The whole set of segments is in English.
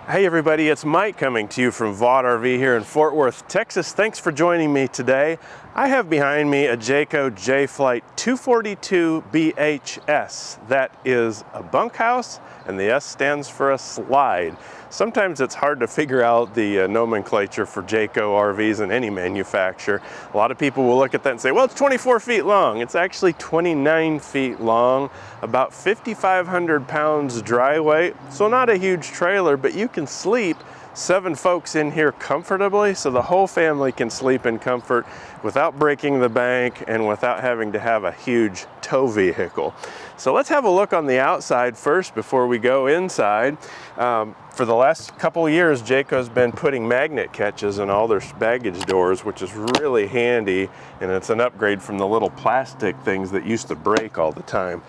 Hey everybody, it's Mike coming to you from Vaught RV here in Fort Worth, Texas. Thanks for joining me today. I have behind me a Jayco Jay Flight 242 BHS. That is a bunkhouse, and the S stands for a slide. Sometimes it's hard to figure out the nomenclature for Jayco RVs in any manufacturer. A lot of people will look at that and say, well, it's 24 feet long. It's actually 29 feet long, about 5,500 pounds dry weight. So not a huge trailer, but you can sleep 7 folks in here comfortably, so the whole family can sleep in comfort without breaking the bank and without having to have a huge tow vehicle. So let's have a look on the outside first before we go inside. For the last couple of years, Jayco's been putting magnet catches in all their baggage doors, which is really handy, and it's an upgrade from the little plastic things that used to break all the time.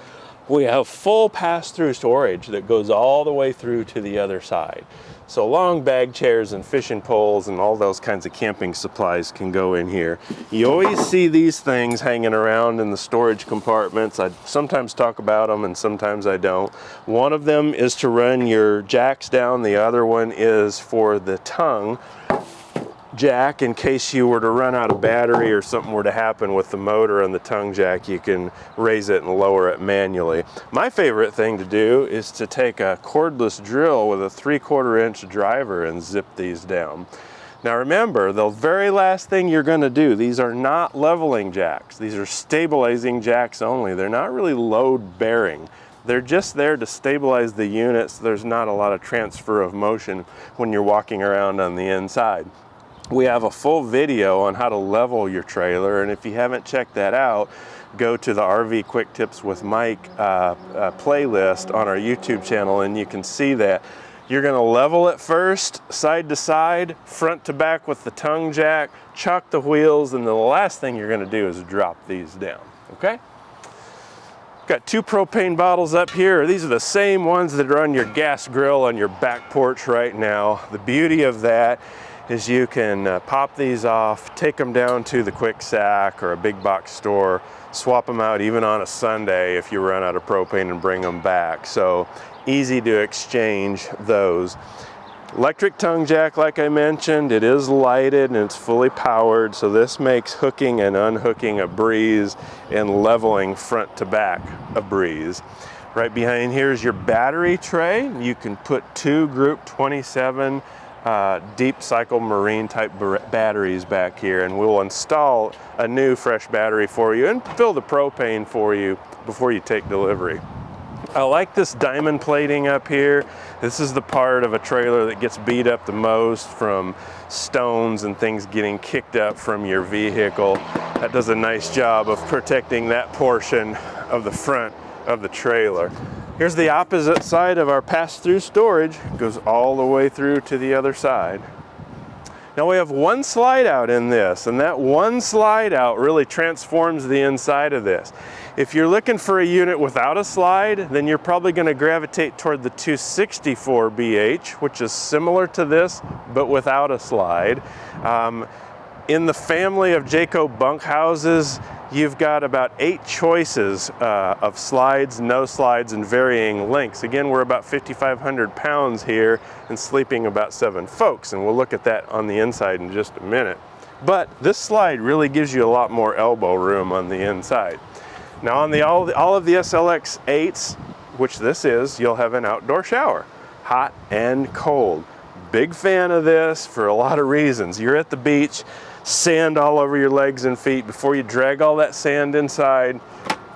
We have full pass-through storage that goes all the way through to the other side. So long bag chairs and fishing poles and all those kinds of camping supplies can go in here. You always see these things hanging around in the storage compartments. I sometimes talk about them and sometimes I don't. One of them is to run your jacks down. The other one is for the tongue jack. In case you were to run out of battery or something were to happen with the motor and the tongue jack, you can raise it and lower it manually. My favorite thing to do is to take a cordless drill with a 3/4 inch driver and zip these down. Now remember, the very last thing you're going to do, these are not leveling jacks. These are stabilizing jacks only. They're not really load bearing. They're just there to stabilize the unit so there's not a lot of transfer of motion when you're walking around on the inside. We have a full video on how to level your trailer, and if you haven't checked that out, go to the RV Quick Tips with Mike playlist on our YouTube channel and you can see that. You're gonna level it first, side to side, front to back with the tongue jack, chock the wheels, and the last thing you're gonna do is drop these down, okay? Got 2 propane bottles up here. These are the same ones that are on your gas grill on your back porch right now. The beauty of that is you can pop these off, take them down to the quick sack or a big box store, swap them out even on a Sunday if you run out of propane and bring them back. So easy to exchange those. Electric tongue jack, like I mentioned, it is lighted and it's fully powered, so this makes hooking and unhooking a breeze and leveling front to back a breeze. Right behind here is your battery tray. You can put 2 Group 27 deep cycle marine type batteries back here, and we'll install a new fresh battery for you and fill the propane for you before you take delivery. I like this diamond plating up here. This is the part of a trailer that gets beat up the most from stones and things getting kicked up from your vehicle. That does a nice job of protecting that portion of the front of the trailer. Here's the opposite side of our pass-through storage. It goes all the way through to the other side. Now we have one slide out in this, and that one slide out really transforms the inside of this. If you're looking for a unit without a slide, then you're probably going to gravitate toward the 264 BH, which is similar to this, but without a slide. In the family of Jayco bunkhouses, you've got about 8 choices of slides, no slides, and varying lengths. Again, we're about 5,500 pounds here and sleeping about 7 folks, and we'll look at that on the inside in just a minute. But this slide really gives you a lot more elbow room on the inside. Now on all of the SLX 8s, which this is, you'll have an outdoor shower, hot and cold. Big fan of this for a lot of reasons. You're at the beach, sand all over your legs and feet. Before you drag all that sand inside,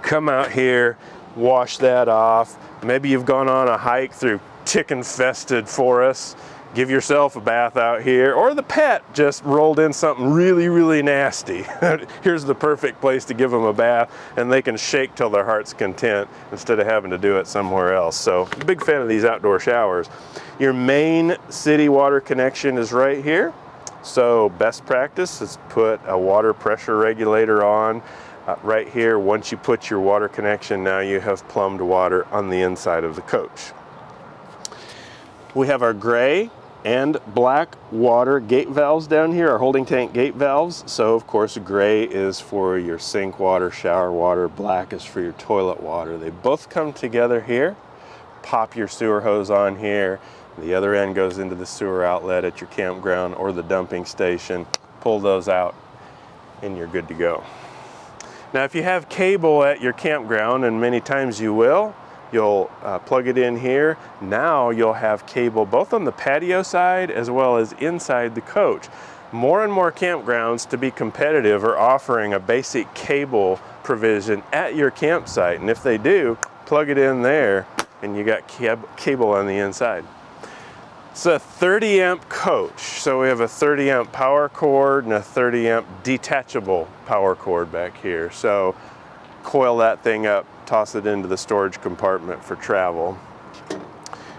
come out here, wash that off. Maybe you've gone on a hike through tick-infested forests, give yourself a bath out here, or the pet just rolled in something really, really nasty. Here's the perfect place to give them a bath, and they can shake till their heart's content instead of having to do it somewhere else. So, big fan of these outdoor showers. Your main city water connection is right here. So best practice is put a water pressure regulator on right here. Once you put your water connection, now you have plumbed water on the inside of the coach. We have our gray and black water gate valves down here, our holding tank gate valves. So of course gray is for your sink water, shower water, black is for your toilet water. They both come together here. pop your sewer hose on here. The other end goes into the sewer outlet at your campground or the dumping station. Pull those out and you're good to go. Now if you have cable at your campground, and many times you will, you'll plug it in here. Now you'll have cable both on the patio side as well as inside the coach. More and more campgrounds, to be competitive, are offering a basic cable provision at your campsite, and if they do, plug it in there and you got cable on the inside. It's a 30 amp coach, so we have a 30 amp power cord and a 30 amp detachable power cord back here. So coil that thing up, toss it into the storage compartment for travel.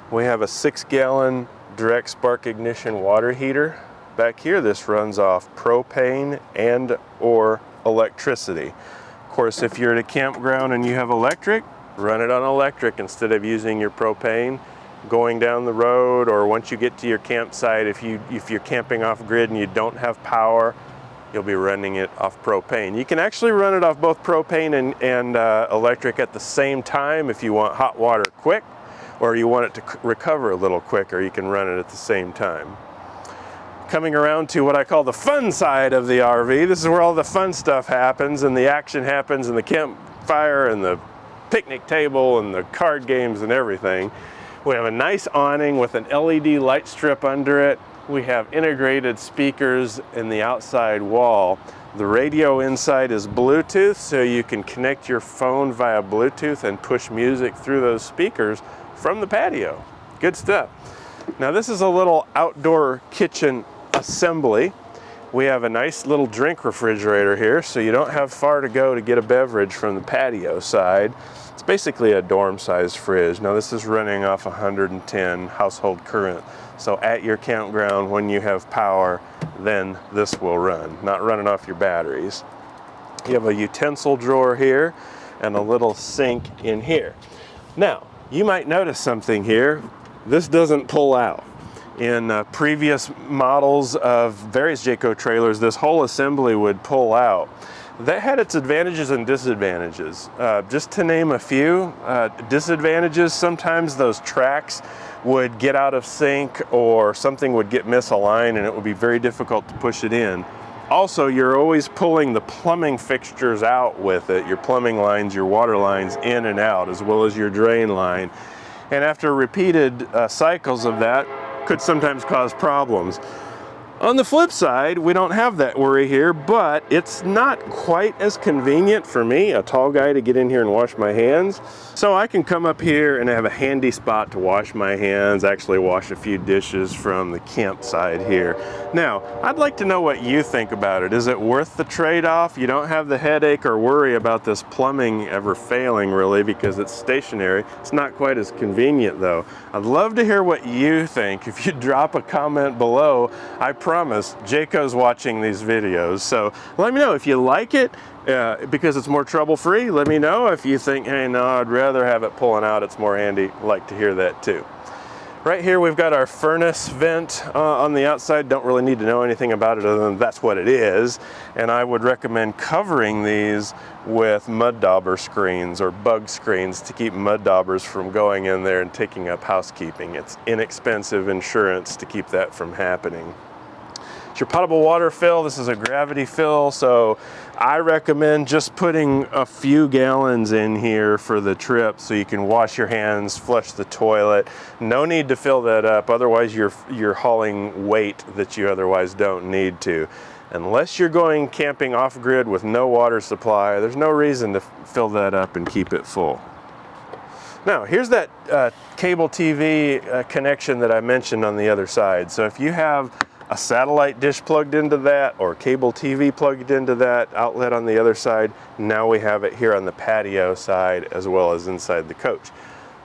We have a 6-gallon direct spark ignition water heater back here. This runs off propane and or electricity. Of course, if you're at a campground and you have electric, run it on electric instead of using your propane. Going down the road, or once you get to your campsite, if you're camping off grid and you don't have power, you'll be running it off propane. You can actually run it off both propane and electric at the same time if you want hot water quick, or you want it to recover a little quicker, you can run it at the same time. Coming around to what I call the fun side of the RV, this is where all the fun stuff happens and the action happens, and the campfire and the picnic table and the card games and everything. We have a nice awning with an LED light strip under it. We have integrated speakers in the outside wall. The radio inside is Bluetooth, so you can connect your phone via Bluetooth and push music through those speakers from the patio. Good stuff. Now this is a little outdoor kitchen assembly. We have a nice little drink refrigerator here, so you don't have far to go to get a beverage from the patio side. It's basically a dorm-sized fridge. Now this is running off 110 household current. So at your campground, when you have power, then this will run, not running off your batteries. You have a utensil drawer here and a little sink in here. Now, you might notice something here. This doesn't pull out. In previous models of various Jayco trailers, this whole assembly would pull out. That had its advantages and disadvantages. Just to name a few, disadvantages, sometimes those tracks would get out of sync or something would get misaligned and it would be very difficult to push it in. Also, you're always pulling the plumbing fixtures out with it, your plumbing lines, your water lines in and out, as well as your drain line. And after repeated cycles of that, could sometimes cause problems. On the flip side, we don't have that worry here, but it's not quite as convenient for me, a tall guy, to get in here and wash my hands. So I can come up here and have a handy spot to wash my hands, actually wash a few dishes from the campsite here. Now, I'd like to know what you think about it. Is it worth the trade-off? You don't have the headache or worry about this plumbing ever failing, really, because it's stationary. It's not quite as convenient, though. I'd love to hear what you think. If you drop a comment below, I promise Jayco's watching these videos. So let me know if you like it, because it's more trouble-free. Let me know if you think, hey, no, I'd rather have it pulling out. It's more handy. I'd like to hear that too. Right here we've got our furnace vent on the outside. Don't really need to know anything about it other than that's what it is. And I would recommend covering these with mud dauber screens or bug screens to keep mud daubers from going in there and taking up housekeeping. It's inexpensive insurance to keep that from happening. It's your potable water fill. This is a gravity fill, so I recommend just putting a few gallons in here for the trip so you can wash your hands, flush the toilet. No need to fill that up, otherwise you're hauling weight that you otherwise don't need to. Unless you're going camping off-grid with no water supply, there's no reason to fill that up and keep it full. Now, here's that cable TV connection that I mentioned on the other side. So if you have a satellite dish plugged into that or cable TV plugged into that outlet on the other side, now we have it here on the patio side as well as inside the coach.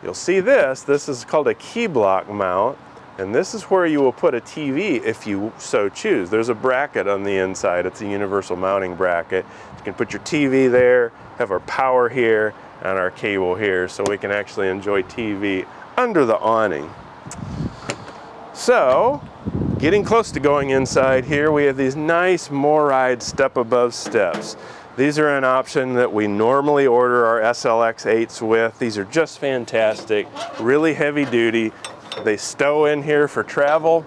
You'll see this is called a key block mount, and this is where you will put a TV if you so choose. There's a bracket on the inside. It's a universal mounting bracket. You can put your TV there, have our power here, and our cable here, so we can actually enjoy TV under the awning. So, getting close to going inside here, we have these nice Moride step above steps. These are an option that we normally order our SLX 8s with. These are just fantastic, really heavy duty. They stow in here for travel,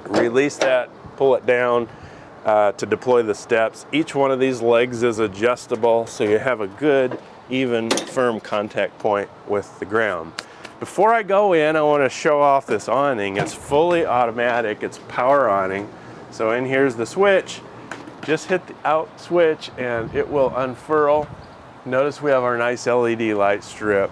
release that, pull it down to deploy the steps. Each one of these legs is adjustable, so you have a good, even, firm contact point with the ground. Before I go in, I want to show off this awning. It's fully automatic, it's power awning. So in here's the switch. Just hit the out switch and it will unfurl. Notice we have our nice LED light strip.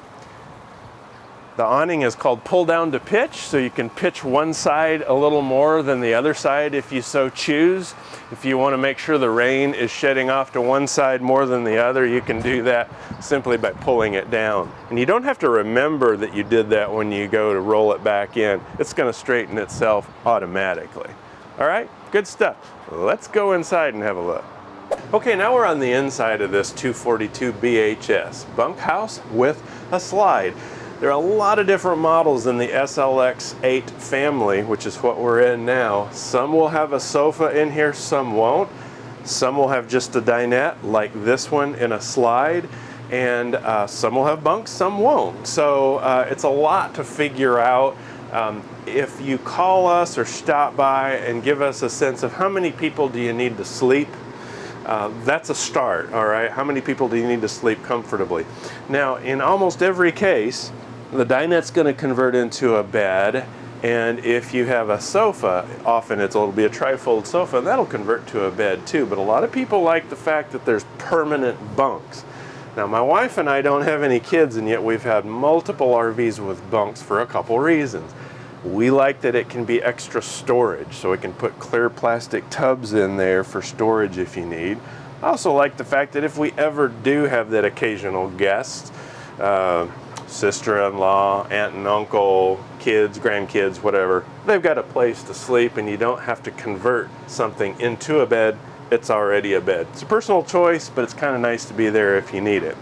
The awning is called pull down to pitch, so you can pitch one side a little more than the other side if you so choose. If you want to make sure the rain is shedding off to one side more than the other, you can do that simply by pulling it down. And you don't have to remember that you did that when you go to roll it back in. It's going to straighten itself automatically. All right, good stuff. Let's go inside and have a look. Okay, now we're on the inside of this 242 BHS bunkhouse with a slide. There are a lot of different models in the SLX 8 family, which is what we're in now. Some will have a sofa in here, some won't. Some will have just a dinette, like this one in a slide, and some will have bunks, some won't. So it's a lot to figure out. If you call us or stop by and give us a sense of how many people do you need to sleep, that's a start, all right? How many people do you need to sleep comfortably? Now, in almost every case, the dinette's going to convert into a bed, and if you have a sofa, often it'll be a trifold sofa, and that'll convert to a bed too. But a lot of people like the fact that there's permanent bunks. Now, my wife and I don't have any kids, and yet we've had multiple RVs with bunks for a couple reasons. We like that it can be extra storage, so we can put clear plastic tubs in there for storage if you need. I also like the fact that if we ever do have that occasional guest, sister-in-law, aunt and uncle, kids, grandkids, whatever, they've got a place to sleep and you don't have to convert something into a bed. It's already a bed. It's a personal choice, but it's kind of nice to be there if you need it.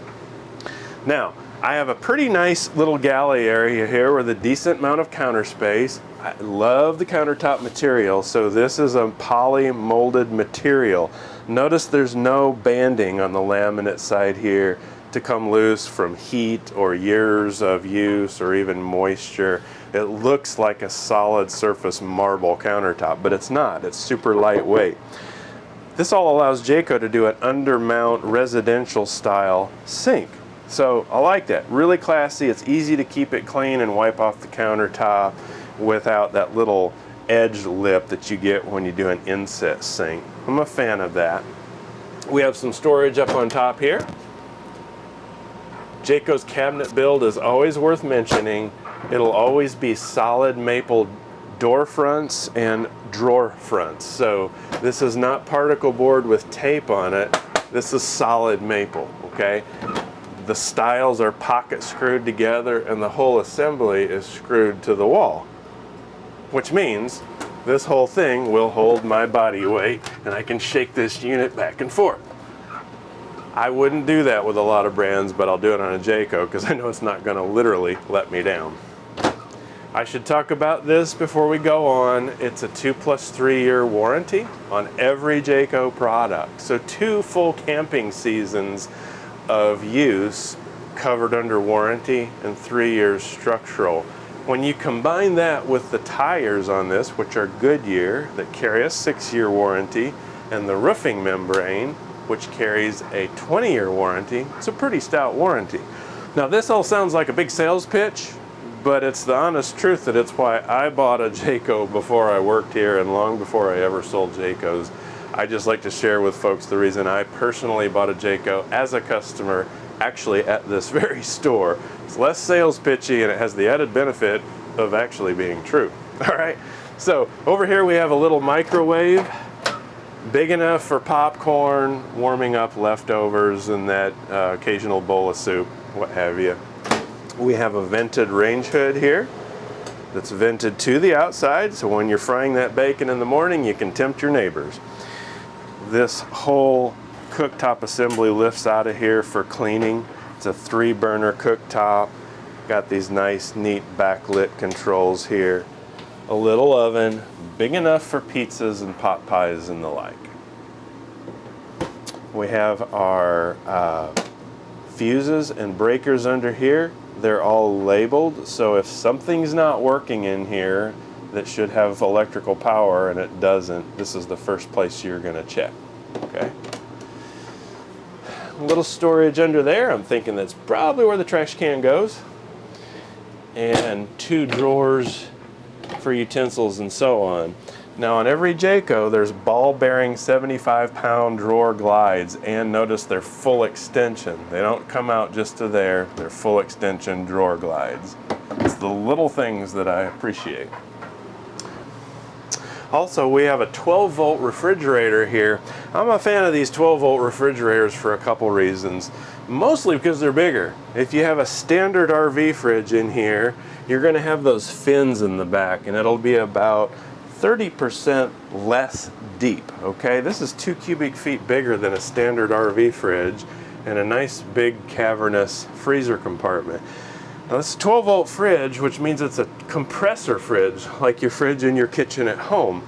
Now, I have a pretty nice little galley area here with a decent amount of counter space. I love the countertop material, so this is a poly molded material. Notice there's no banding on the laminate side here to come loose from heat or years of use or even moisture. It looks like a solid surface marble countertop, but it's not. It's super lightweight. This all allows Jayco to do an undermount residential style sink. So I like that. Really classy. It's easy to keep it clean and wipe off the countertop without that little edge lip that you get when you do an inset sink. I'm a fan of that. We have some storage up on top here. Jayco's cabinet build is always worth mentioning. It'll always be solid maple door fronts and drawer fronts. So this is not particle board with tape on it. This is solid maple, okay? The stiles are pocket screwed together and the whole assembly is screwed to the wall, which means this whole thing will hold my body weight and I can shake this unit back and forth. I wouldn't do that with a lot of brands, but I'll do it on a Jayco because I know it's not going to literally let me down. I should talk about this before we go on. It's a 2+3 year warranty on every Jayco product. So 2 full camping seasons of use covered under warranty and 3 years structural. When you combine that with the tires on this, which are Goodyear, that carry a 6-year warranty, and the roofing membrane, which carries a 20-year warranty, it's a pretty stout warranty. Now this all sounds like a big sales pitch, but it's the honest truth that it's why I bought a Jayco before I worked here and long before I ever sold Jaycos. I just like to share with folks the reason I personally bought a Jayco as a customer actually at this very store. It's less sales pitchy and it has the added benefit of actually being true. All right, so over here we have a little microwave, big enough for popcorn, warming up leftovers and that occasional bowl of soup, what have you. We have a vented range hood here that's vented to the outside, so when you're frying that bacon in the morning, you can tempt your neighbors. This whole cooktop assembly lifts out of here for cleaning. It's a 3-burner cooktop. Got these nice, neat backlit controls here. A little oven, big enough for pizzas and pot pies and the like. We have our fuses and breakers under here. They're all labeled, so if something's not working in here that should have electrical power and it doesn't, this is the first place you're going to check. Okay. A little storage under there. I'm thinking that's probably where the trash can goes. And 2 drawers for utensils and so on. Now on every Jayco there's ball bearing 75-pound drawer glides, and notice they're full extension. They don't come out just to there, they're full extension drawer glides. It's the little things that I appreciate. Also, we have a 12-volt refrigerator here. I'm a fan of these 12-volt refrigerators for a couple reasons. Mostly because they're bigger. If you have a standard RV fridge in here, you're going to have those fins in the back, and it'll be about 30% less deep, okay? This is 2 cubic feet bigger than a standard RV fridge, and a nice big cavernous freezer compartment. Now this is a 12-volt fridge, which means it's a compressor fridge, like your fridge in your kitchen at home.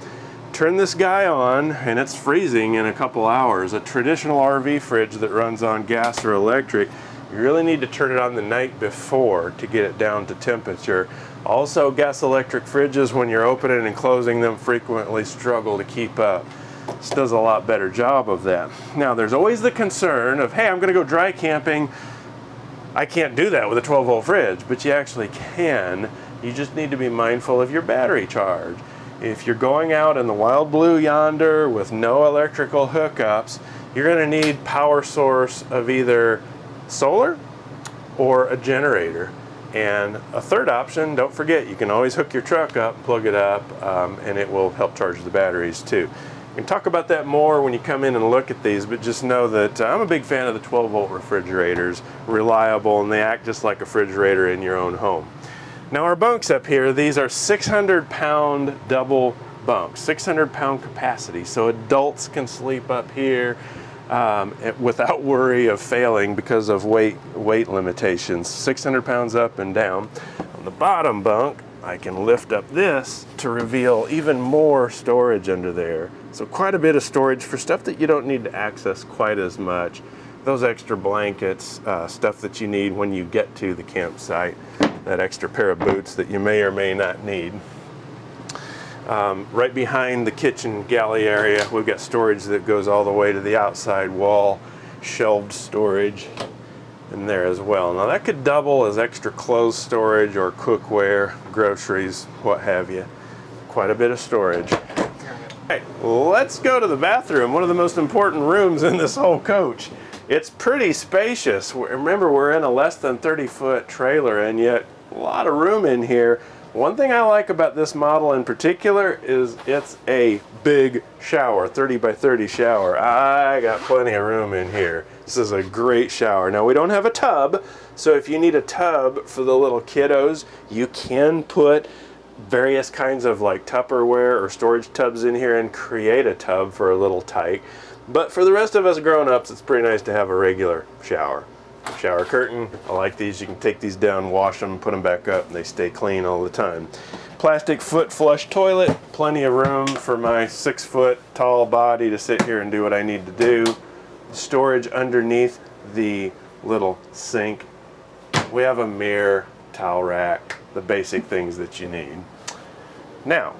Turn this guy on and it's freezing in a couple hours. A traditional RV fridge that runs on gas or electric, you really need to turn it on the night before to get it down to temperature. Also, gas electric fridges, when you're opening and closing them, frequently struggle to keep up. This does a lot better job of that. Now there's always the concern of, hey, I'm gonna go dry camping. I can't do that with a 12-volt fridge, but you actually can. You just need to be mindful of your battery charge. If you're going out in the wild blue yonder with no electrical hookups, you're going to need power source of either solar or a generator. And a third option, don't forget, you can always hook your truck up, plug it up, and it will help charge the batteries too. We can talk about that more when you come in and look at these, but just know that I'm a big fan of the 12-volt refrigerators. Reliable, and they act just like a refrigerator in your own home. Now our bunks up here, these are 600-pound double bunks, 600-pound capacity, so adults can sleep up here without worry of failing because of weight limitations. 600 pounds up and down. On the bottom bunk, I can lift up this to reveal even more storage under there. So quite a bit of storage for stuff that you don't need to access quite as much. Those extra blankets, stuff that you need when you get to the campsite, that extra pair of boots that you may or may not need. Right behind the kitchen galley area, we've got storage that goes all the way to the outside wall, shelved storage in there as well. Now that could double as extra clothes storage or cookware, groceries, what have you. Quite a bit of storage. Hey, let's go to the bathroom, one of the most important rooms in this whole coach. It's pretty spacious. Remember, we're in a less than 30-foot trailer, and yet a lot of room in here. One thing I like about this model in particular is it's a big shower, 30 by 30 shower. I got plenty of room in here. This is a great shower. Now we don't have a tub, so if you need a tub for the little kiddos, you can put various kinds of like Tupperware or storage tubs in here and create a tub for a little tyke. But for the rest of us grown-ups, it's pretty nice to have a regular shower. Shower curtain, I like these. You can take these down, wash them, put them back up, and they stay clean all the time. Plastic foot flush toilet, plenty of room for my 6-foot tall body to sit here and do what I need to do. Storage underneath the little sink. We have a mirror, towel rack, the basic things that you need. Now,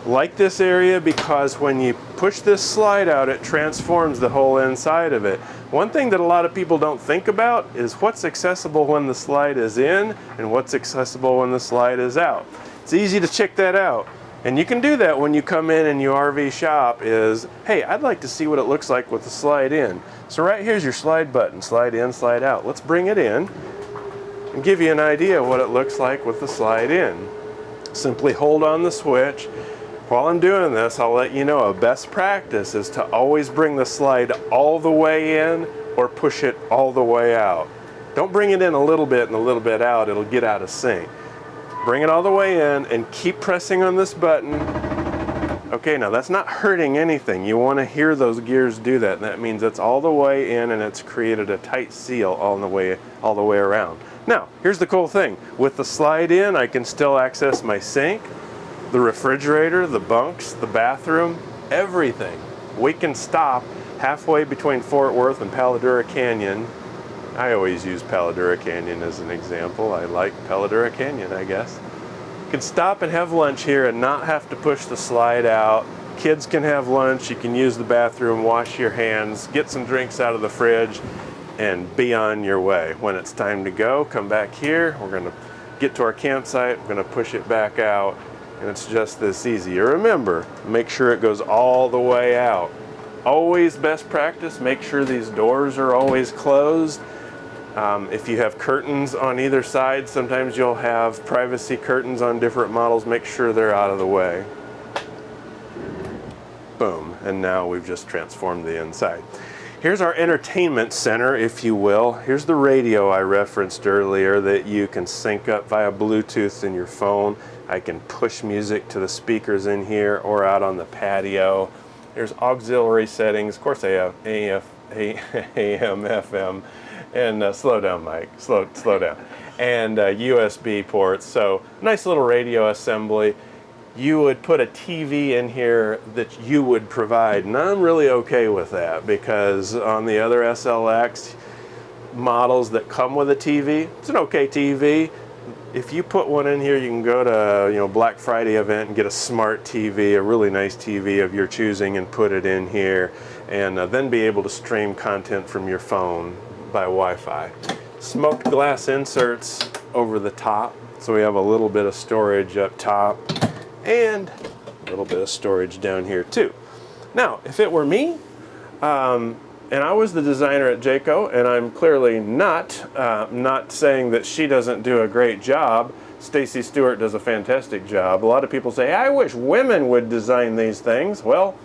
like this area because when you push this slide out, it transforms the whole inside of it. One thing that a lot of people don't think about is what's accessible when the slide is in and what's accessible when the slide is out. It's easy to check that out. And you can do that when you come in and you RV shop is, hey, I'd like to see what it looks like with the slide in. So right here's your slide button, slide in, slide out. Let's bring it in and give you an idea of what it looks like with the slide in. Simply hold on the switch. While I'm doing this, I'll let you know a best practice is to always bring the slide all the way in or push it all the way out. Don't bring it in a little bit and a little bit out, it'll get out of sync. Bring it all the way in and keep pressing on this button. Okay, now that's not hurting anything. You want to hear those gears do that, and that means it's all the way in and it's created a tight seal all the way around. Now, here's the cool thing. With the slide in, I can still access my sink, the refrigerator, the bunks, the bathroom, everything. We can stop halfway between Fort Worth and Paladura Canyon. I always use Paladura Canyon as an example. I like Paladura Canyon, I guess. You can stop and have lunch here and not have to push the slide out. Kids can have lunch, you can use the bathroom, wash your hands, get some drinks out of the fridge, and be on your way. When it's time to go, come back here. We're gonna get to our campsite, we're gonna push it back out, and it's just this easy. Remember, make sure it goes all the way out. Always best practice, make sure these doors are always closed. If you have curtains on either side, sometimes you'll have privacy curtains on different models, make sure they're out of the way. Boom, and now we've just transformed the inside. Here's our entertainment center, if you will. Here's the radio I referenced earlier that you can sync up via Bluetooth in your phone. I can push music to the speakers in here or out on the patio. There's auxiliary settings. Of course I have AM, FM, and slow down, Mike, slow down. And USB ports, so nice little radio assembly. You would put a TV in here that you would provide, and I'm really okay with that because on the other SLX models that come with a TV, it's an okay TV. If you put one in here, you can go to Black Friday event and get a smart TV, a really nice TV of your choosing, and put it in here, and then be able to stream content from your phone by Wi-Fi. Smoked glass inserts over the top, so we have a little bit of storage up top. And a little bit of storage down here too. Now, if it were me, and I was the designer at Jayco, and I'm clearly not saying that she doesn't do a great job. Stacy Stewart does a fantastic job. A lot of people say, I wish women would design these things. Well,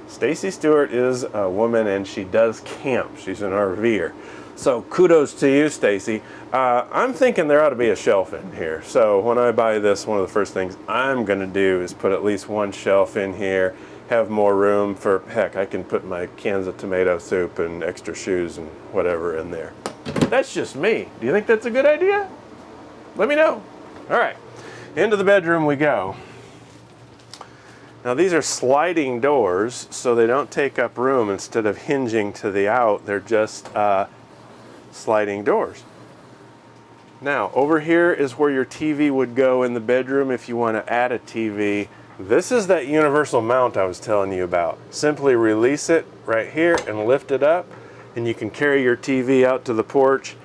Stacy Stewart is a woman and she does camp. She's an RVer. So kudos to you, Stacy. I'm thinking there ought to be a shelf in here. So when I buy this, one of the first things I'm gonna do is put at least one shelf in here, have more room for, heck, I can put my cans of tomato soup and extra shoes and whatever in there. That's just me. Do you think that's a good idea? Let me know. All right, into the bedroom we go. Now these are sliding doors, so they don't take up room. Instead of hinging to the out, they're just sliding doors. Now over here is where your TV would go in the bedroom if you want to add a TV. This is that universal mount I was telling you about. Simply release it right here and lift it up, and you can carry your TV out to the porch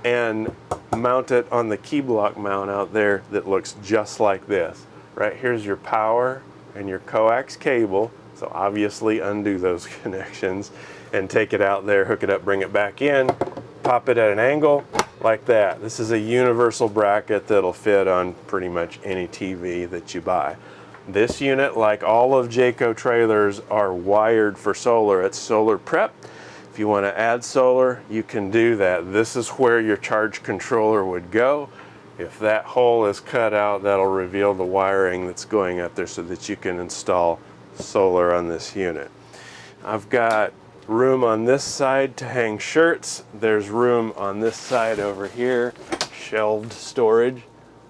and mount it on the key block mount out there that looks just like this. Right here's your power and your coax cable, so obviously undo those connections and take it out there, hook it up, bring it back in, pop it at an angle like that. This is a universal bracket that'll fit on pretty much any TV that you buy. This unit, like all of Jayco trailers, are wired for solar. It's solar prep. If you want to add solar, you can do that. This is where your charge controller would go. If that hole is cut out, that'll reveal the wiring that's going up there so that you can install solar on this unit. I've got room on this side to hang shirts. There's room on this side over here, shelved storage.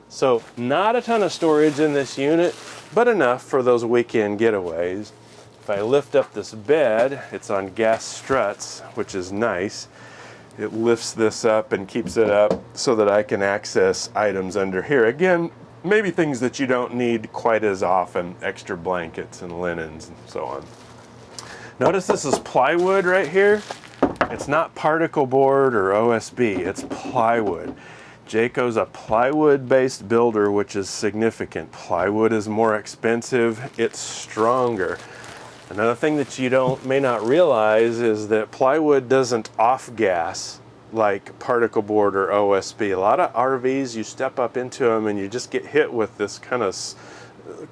So not a ton of storage in this unit, but enough for those weekend getaways. If I lift up this bed, it's on gas struts, which is nice. It lifts this up and keeps it up so that I can access items under here. Again, maybe things that you don't need quite as often, extra blankets and linens and so on. Notice this is plywood right here. It's not particle board or OSB, it's plywood. Jayco's a plywood-based builder, which is significant. Plywood is more expensive, it's stronger. Another thing that you may not realize is that plywood doesn't off-gas like particle board or OSB. A lot of RVs, you step up into them and you just get hit with this kind of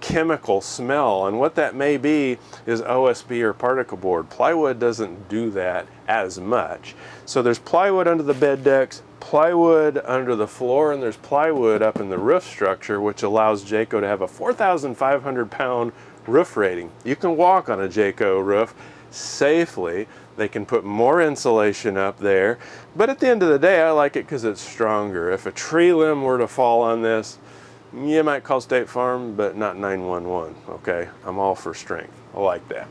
chemical smell, and what that may be is OSB or particle board. Plywood doesn't do that as much. So there's plywood under the bed decks, plywood under the floor, and there's plywood up in the roof structure, which allows Jayco to have a 4,500 pound roof rating. You can walk on a Jayco roof safely. They can put more insulation up there, but at the end of the day, I like it because it's stronger. If a tree limb were to fall on this, you might call State Farm, but not 911, okay? I'm all for strength. I like that.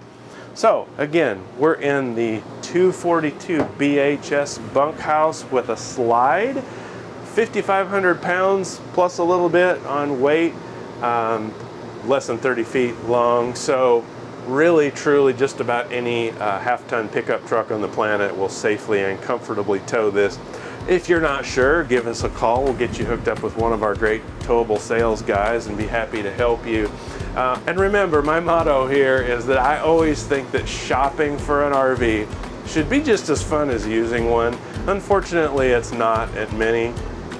So again, we're in the 242 BHS bunkhouse with a slide, 5,500 pounds plus a little bit on weight, less than 30 feet long. So really, truly, just about any half-ton pickup truck on the planet will safely and comfortably tow this. If you're not sure, give us a call. We'll get you hooked up with one of our great towable sales guys and be happy to help you. And remember, my motto here is that I always think that shopping for an RV should be just as fun as using one. Unfortunately, it's not at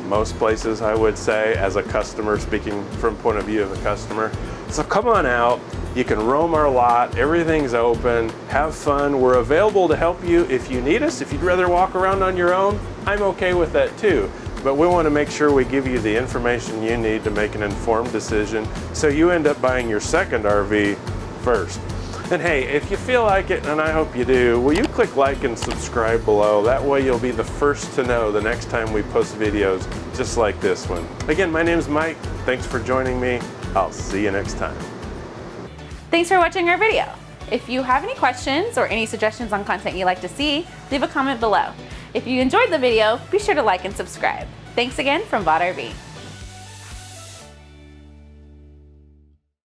most places, I would say, as a customer, speaking from point of view of the customer. So come on out. You can roam our lot, everything's open, have fun. We're available to help you if you need us. If you'd rather walk around on your own, I'm okay with that too. But we want to make sure we give you the information you need to make an informed decision so you end up buying your second RV first. And hey, if you feel like it, and I hope you do, will you click like and subscribe below? That way you'll be the first to know the next time we post videos just like this one. Again, my name's Mike. Thanks for joining me. I'll see you next time. Thanks for watching our video. If you have any questions or any suggestions on content you'd like to see, leave a comment below. If you enjoyed the video, be sure to like and subscribe. Thanks again from VOD RV.